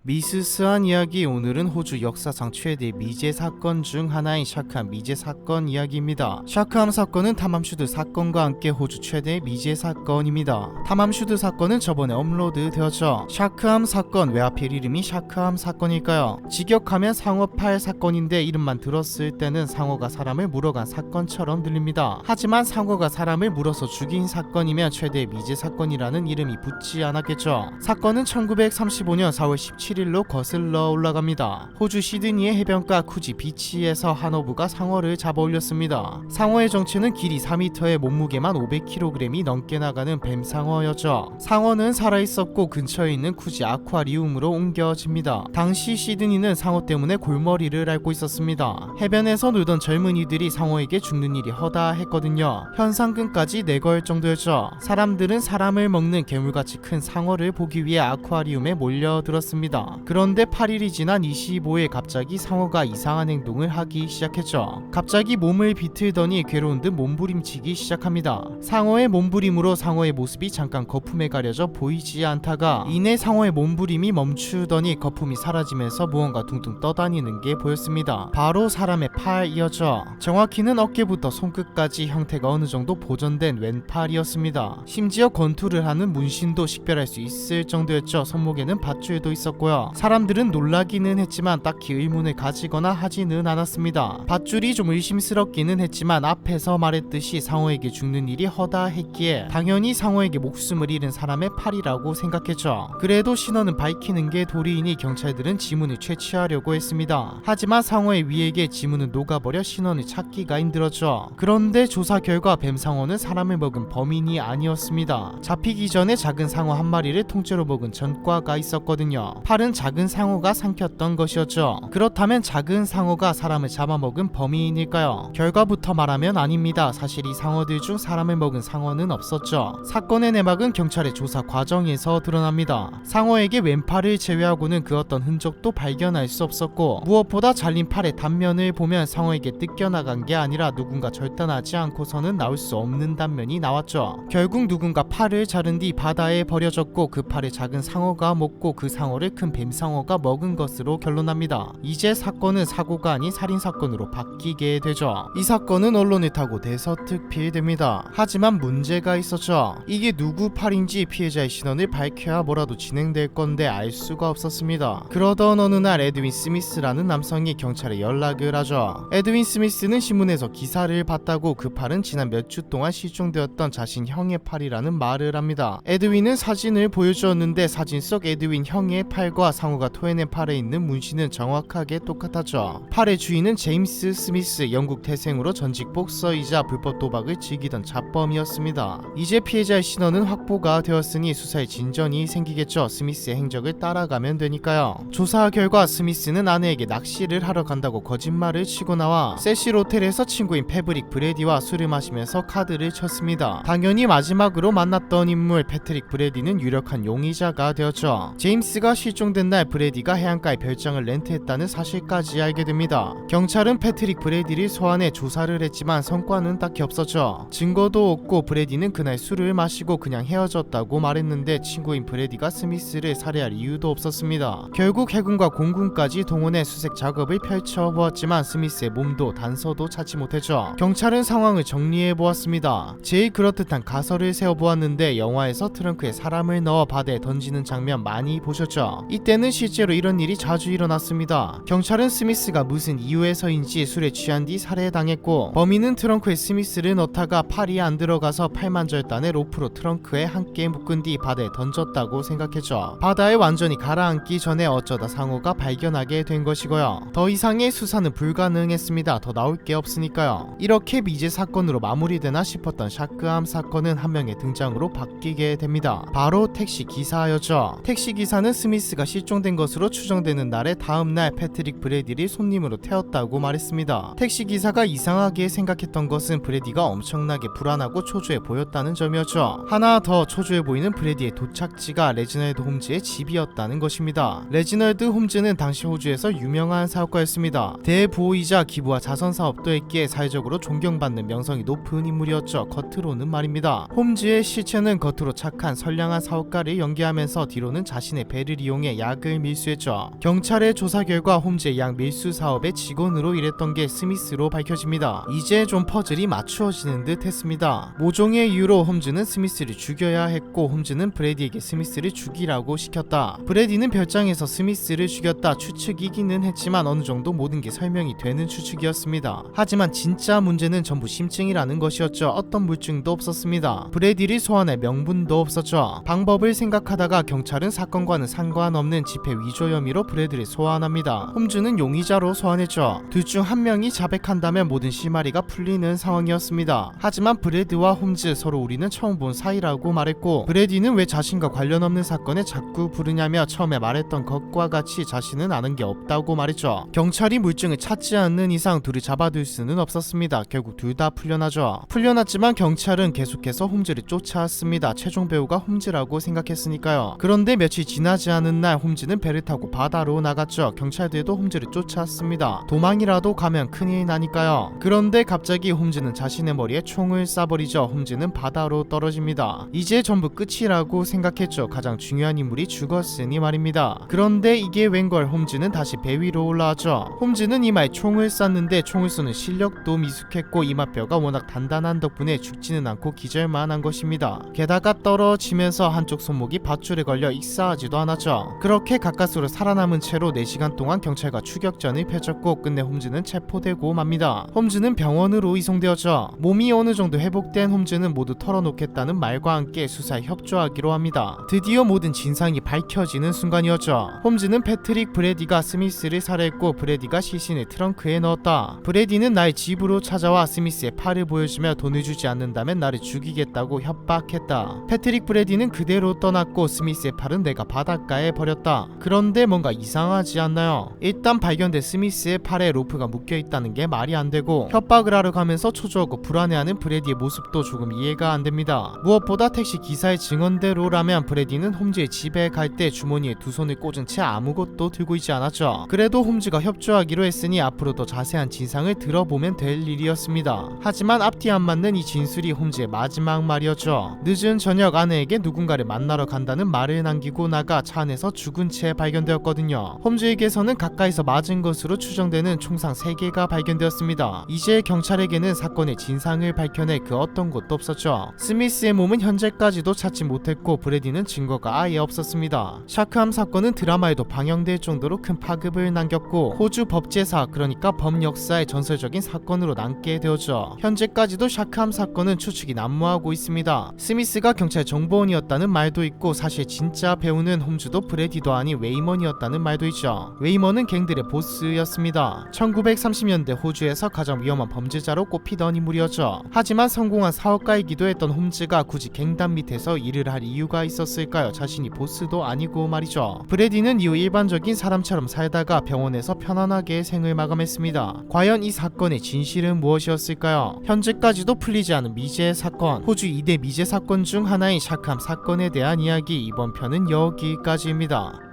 미스스한 이야기. 오늘은 호주 역사상 최대 미제 사건 중 하나인 샤크함 미제 사건 이야기입니다. 샤크함 사건은 탐함슈드 사건과 함께 호주 최대 미제 사건입니다. 탐함슈드 사건은 저번에 업로드 되었죠. 샤크함 사건, 왜 하필 이름이 샤크함 사건일까요? 직역하면 상어팔 사건인데 이름만 들었을 때는 상어가 사람을 물어간 사건처럼 들립니다. 하지만 상어가 사람을 물어서 죽인 사건이면 최대 미제 사건이라는 이름이 붙지 않았겠죠. 사건은 1935년 4월 17일로 거슬러 올라갑니다. 호주 시드니의 해변가 쿠지 비치에서 한 어부가 상어를 잡아 올렸습니다. 상어의 정체는 길이 4m에 몸무게만 500kg이 넘게 나가는 뱀상어였죠. 상어는 살아있었고 근처에 있는 쿠지 아쿠아리움으로 옮겨집니다. 당시 시드니는 상어 때문에 골머리를 앓고 있었습니다. 해변에서 놀던 젊은이들이 상어에게 죽는 일이 허다했거든요. 현상금까지 내걸 정도였죠. 사람들은 사람을 먹는 괴물같이 큰 상어를 보기 위해 아쿠아리움에 몰려들었습니다. 그런데 8일이 지난 25일 갑자기 상어가 이상한 행동을 하기 시작했죠. 갑자기 몸을 비틀더니 괴로운 듯 몸부림치기 시작합니다. 상어의 몸부림으로 상어의 모습이 잠깐 거품에 가려져 보이지 않다가 이내 상어의 몸부림이 멈추더니 거품이 사라지면서 무언가 둥둥 떠다니는 게 보였습니다. 바로 사람의 팔이었죠. 정확히는 어깨부터 손끝까지 형태가 어느 정도 보존된 왼팔이었습니다. 심지어 권투를 하는 문신도 식별할 수 있을 정도였죠. 손목에는 밧줄도 있었고요. 사람들은 놀라기는 했지만 딱히 의문을 가지거나 하지는 않았습니다. 밧줄이 좀 의심스럽기는 했지만 앞에서 말했듯이 상어에게 죽는 일이 허다했기에 당연히 상어에게 목숨을 잃은 사람의 팔이라고 생각했죠. 그래도 신원은 밝히는 게 도리이니 경찰들은 지문을 채취하려고 했습니다. 하지만 상어의 위액에 지문은 녹아버려 신원을 찾기가 힘들었죠. 그런데 조사 결과 뱀상어는 사람을 먹은 범인이 아니었습니다. 잡히기 전에 작은 상어 한 마리를 통째로 먹은 전과가 있었거든요. 팔은 작은 상어가 삼켰던 것이었죠. 그렇다면 작은 상어가 사람을 잡아먹은 범인일까요? 결과부터 말하면 아닙니다. 사실 이 상어들 중 사람을 먹은 상어는 없었죠. 사건의 내막은 경찰의 조사 과정에서 드러납니다. 상어에게 왼팔을 제외하고는 그 어떤 흔적도 발견할 수 없었고, 무엇보다 잘린 팔의 단면을 보면 상어에게 뜯겨나간 게 아니라 누군가 절단하지 않고서는 나올 수 없는 단면이 나왔죠. 결국 누군가 팔을 자른 뒤 바다에 버려졌고 그 팔을 작은 상어가 먹고 그 상어를 큰 뱀상어가 먹은 것으로 결론납니다. 이제 사건은 사고가 아닌 살인사건으로 바뀌게 되죠. 이 사건은 언론을 타고 대서특필됩니다. 하지만 문제가 있었죠. 이게 누구 팔인지 피해자의 신원을 밝혀야 뭐라도 진행될 건데 알 수가 없었습니다. 그러던 어느 날 에드윈 스미스라는 남성이 경찰에 연락을 하죠. 에드윈 스미스는 신문에서 기사를 봤다고 그 팔은 지난 몇 주 동안 실종되었던 자신 형의 팔이라는 말을 합니다. 에드윈은 사진을 보여주었는데 사진 속 에드윈 형의 팔과 상어가 토해낸 팔에 있는 문신은 정확하게 똑같았죠. 팔의 주인은 제임스 스미스, 영국 태생으로 전직 복서이자 불법 도박을 즐기던 잡범이었습니다. 이제 피해자의 신원은 확보가 되었으니 수사에 진전이 생기겠죠. 스미스의 행적을 따라가면 되니까요. 조사 결과 스미스는 아내에게 낚시를 하러 간다고 거짓말을 치고 나와 세실 호텔에서 친구인 패브릭 브래디와 술을 마시면서 카드를 쳤습니다. 당연히 마지막으로 만났던 인물 패트릭 브래디는 유력한 용의자가 되었죠. 제임스가 실종된 날 브래디가 해안가에 별장을 렌트했다는 사실까지 알게 됩니다. 경찰은 패트릭 브래디를 소환해 조사를 했지만 성과는 딱히 없었죠. 증거도 없고 브래디는 그날 술을 마시고 그냥 헤어졌다고 말했는데 친구인 브래디가 스미스를 살해할 이유도 없었습니다. 결국 해군과 공군까지 동원해 수색 작업을 펼쳐보았지만 스미스의 몸도 단서도 찾지 못했죠. 경찰은 상황을 정리해보았습니다. 제일 그렇듯한 가설을 세워보았는데 영화에서 트렁크에 사람을 넣어 바다에 던지는 장면 많이 보셨죠? 이때는 실제로 이런 일이 자주 일어났습니다. 경찰은 스미스가 무슨 이유에서인지 술에 취한 뒤 살해당했고, 범인은 트렁크에 스미스를 넣다가 팔이 안 들어가서 팔만 절단의 로프로 트렁크에 함께 묶은 뒤 바다에 던졌다고 생각했죠. 바다에 완전히 가라앉기 전에 어쩌다 상어가 발견하게 된 것이고요. 더 이상의 수사는 불가능했습니다. 더 나올 게 없으니까요. 이렇게 미제 사건으로 마무리되나 싶었던 샤크함 사건은 한 명의 등장으로 바뀌게 됩니다. 바로 택시 기사였죠. 택시 기사는 스미스가 실종된 것으로 추정되는 날의 다음 날 패트릭 브래디를 손님으로 태웠다고 말했습니다. 택시 기사가 이상하게 생각했던 것은 브래디가 엄청나게 불안하고 초조해 보였다는 점이었죠. 하나 더 초조해 보이는 브래디의 도착지가 레지널드 홈즈의 집이었다는 것입니다. 레지널드 홈즈는 당시 호주에서 유명한 사업가였습니다. 대부호이자 기부와 자선 사업도 했기에 사회적으로 존경받는 명성이 높은 인물이었죠. 겉으로는 말입니다. 홈즈의 실체는 겉으로 착한 선량한 사업가를 연기하면서 뒤로는 자신의 배를 이용해 홈즈의 약을 밀수했죠. 경찰의 조사 결과 홈즈의 약 밀수 사업의 직원으로 일했던 게 스미스로 밝혀집니다. 이제 좀 퍼즐이 맞추어지는 듯 했습니다. 모종의 이유로 홈즈는 스미스를 죽여야 했고 홈즈는 브래디에게 스미스를 죽이라고 시켰다. 브래디는 별장에서 스미스를 죽였다 추측이기는 했지만 어느 정도 모든 게 설명이 되는 추측이었습니다. 하지만 진짜 문제는 전부 심증이라는 것이었죠. 어떤 물증도 없었습니다. 브래디를 소환할 명분도 없었죠. 방법을 생각하다가 경찰은 사건과는 상관없는 집회 위조 혐의로 브래디를 소환합니다. 홈즈는 용의자로 소환했죠. 둘 중 한 명이 자백한다면 모든 실마리가 풀리는 상황이었습니다. 하지만 브래디와 홈즈 서로 우리는 처음 본 사이라고 말했고 브래디는 왜 자신과 관련 없는 사건에 자꾸 부르냐며 처음에 말했던 것과 같이 자신은 아는 게 없다고 말했죠. 경찰이 물증을 찾지 않는 이상 둘이 잡아둘 수는 없었습니다. 결국 둘 다 풀려나죠. 풀려났지만 경찰은 계속해서 홈즈를 쫓아왔습니다. 최종 배우가 홈즈라고 생각했으니까요. 그런데 며칠 지나지 않은 날 홈즈는 배를 타고 바다로 나갔죠. 경찰들도 홈즈를 쫓아왔습니다. 도망이라도 가면 큰일 나니까요. 그런데 갑자기 홈즈는 자신의 머리에 총을 쏴버리죠. 홈즈는 바다로 떨어집니다. 이제 전부 끝이라고 생각했죠. 가장 중요한 인물이 죽었으니 말입니다. 그런데 이게 웬걸 홈즈는 다시 배 위로 올라왔죠. 홈즈는 이마에 총을 쐈는데 총을 쏘는 실력도 미숙했고 이마뼈가 워낙 단단한 덕분에 죽지는 않고 기절만 한 것입니다. 게다가 떨어지면서 한쪽 손목이 밧줄에 걸려 익사하지도 않았죠. 그렇게 가까스로 살아남은 채로 4시간 동안 경찰과 추격전을 펼쳤고 끝내 홈즈는 체포되고 맙니다. 홈즈는 병원으로 이송되었죠. 몸이 어느 정도 회복된 홈즈는 모두 털어놓겠다는 말과 함께 수사에 협조하기로 합니다. 드디어 모든 진상이 밝혀지는 순간이었죠. 홈즈는 패트릭 브래디가 스미스를 살해했고 브래디가 시신을 트렁크에 넣었다. 브래디는 나의 집으로 찾아와 스미스의 팔을 보여주며 돈을 주지 않는다면 나를 죽이겠다고 협박했다. 패트릭 브래디는 그대로 떠났고 스미스의 팔은 내가 바닷가에 버렸다. 그런데 뭔가 이상하지 않나요? 일단 발견된 스미스의 팔에 로프가 묶여있다는 게 말이 안 되고 협박을 하러 가면서 초조하고 불안해하는 브래디의 모습도 조금 이해가 안 됩니다. 무엇보다 택시 기사의 증언대로라면 브래디는 홈즈의 집에 갈 때 주머니에 두 손을 꽂은 채 아무것도 들고 있지 않았죠. 그래도 홈즈가 협조하기로 했으니 앞으로 더 자세한 진상을 들어보면 될 일이었습니다. 하지만 앞뒤 안 맞는 이 진술이 홈즈의 마지막 말이었죠. 늦은 저녁 아내에게 누군가를 만나러 간다는 말을 남기고 나가 차 안에서 죽은 채 발견되었거든요. 홈즈에게서는 가까이서 맞은 것으로 추정되는 총상 3개가 발견되었습니다. 이제 경찰에게는 사건의 진상을 밝혀낼 그 어떤 것도 없었죠. 스미스의 몸은 현재까지도 찾지 못했고 브래디는 증거가 아예 없었습니다. 샤크함 사건은 드라마에도 방영될 정도로 큰 파급을 남겼고 호주 법제사 그러니까 법역사의 전설적인 사건으로 남게 되었죠. 현재까지도 샤크함 사건은 추측이 난무하고 있습니다. 스미스가 경찰 정보원이었다는 말도 있고 사실 진짜 배우는 홈즈도 브래디도 아닌 웨이먼이었다는 말도 있죠. 웨이먼은 갱들의 보스였습니다. 1930년대 호주에서 가장 위험한 범죄자로 꼽히던 인물이었죠. 하지만 성공한 사업가이기도 했던 홈즈가 굳이 갱단 밑에서 일을 할 이유가 있었을까요? 자신이 보스도 아니고 말이죠. 브래디는 이후 일반적인 사람처럼 살다가 병원에서 편안하게 생을 마감했습니다. 과연 이 사건의 진실은 무엇이었을까요? 현재까지도 풀리지 않은 미제 사건, 호주 2대 미제 사건 중 하나인 샤크함 사건에 대한 이야기, 이번 편은 여기까지입니다.